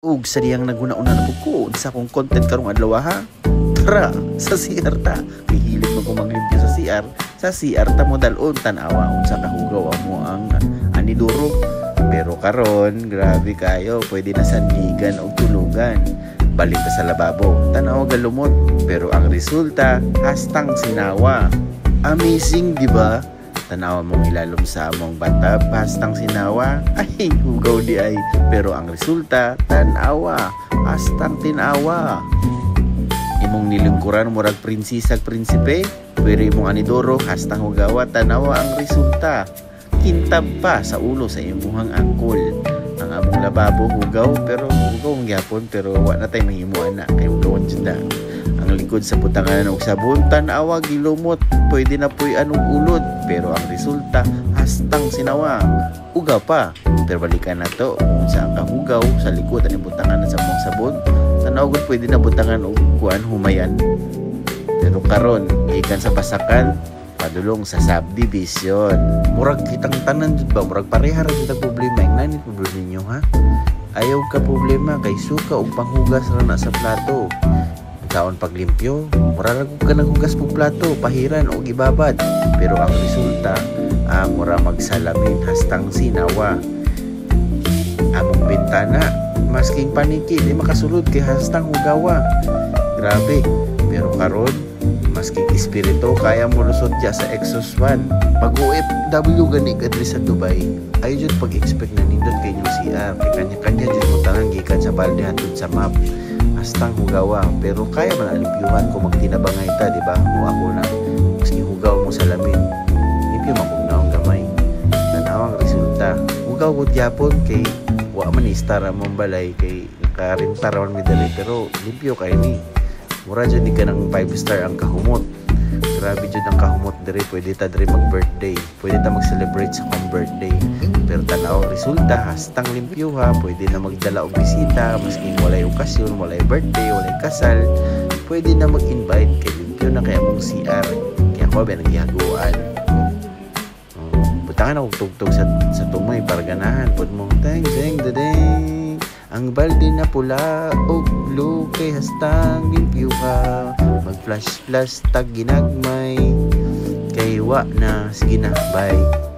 Ug sa diyang naguna-una na ko sa akong content karong adlaw ha. Tara sa CR ta. Hihilig mo ko maglimpyo sa CR. Sa CR ta mo dalon tan-awa unsa kahugaw mo ang aniduro. Pero karon grabe kayo, pwede na sandigan og tulugan. Balik ta sa lababo, tan-awa galumot. Pero ang resulta hastang sinawa. Amazing, di ba? Tanawa mong ilalom sa among bathtub, hastang sinawa, ay hugaw di ay. Pero ang resulta, tanawa, hastang tinawa. Imong nilingkuran murag prinsesag prinsipe, pero imong anidoro, hastang hugawa, tanawa ang resulta. Kintab pa sa ulo sa imuhang angkol. Ang among lababo hugaw, pero hugaw ang gyapon, pero wa na tay mahimuan na, kay hugawan dyan na. Ang likod sa butangan og sabon, tanawa gilumot, pwede na po'y anong ulod, pero ang resulta hastang sinawa. Uga pa, pero balikan na to kung saan ka hugaw sa likod ang butangan sa mong sabon, tanawa gud pwede na butangan og kuan humayan. Pero karon gikan sa pasakan padulong sa subdivision, murag kitang tanan jud ba, murag pareha ra jud problema. Ang nani problema ninyo ha? Ayaw ka problema kay suka og panghugas ra na sa plato. Kaon paglimpyo, mura lang ka naghugas pong plato, pahiran o gibabad. Pero ang resulta, mura magsalamin hastang sinawa. Among bintana, masking paniki, di makasulod kay hastang hugawa. Grabe, pero karon, masking espiritu, kaya mo lusod dya sa exhaust fan. Pag-OFW gani kadri sa Dubai, ayaw dyan pag-expect na nindot kayo yung CR. Kaya kanya-kanya dyan mo tangang gikan sa balde hatod sa map. Hastang hugawa, pero kaya man alimpyuhan kung magtinabangay ta, di ba? O ako na, maski hugaw mo sa lamin, limpyo man kung naong gamay. Tanawang resulta, hugaw ko gyapon kay wa man istar mong balay, kay nakarintar man midali, pero limpyo kayo ni. Mura dyan di ka ng 5 star ang kahumot. Grabe dyan ang kahumot diri, pwede ta diri mag-birthday, pwede ta mag-celebrate sa kong birthday. Pero tanaw resulta, hastang limpyo ha, pwede na magdala og bisita, maski walay okasyon, walay birthday, walay kasal, pwede na mag-invite kay limpyo na kaya mong CR. Kaya ko ba nagyaguan. Butangan ako tugtog sa tumoy para ganahan pod mo. Deng deng deng. Ang balde na pula og blue kay hastang limpyo ha. Mag-flash flash tag ginagmay. Kay wa na sige na bye.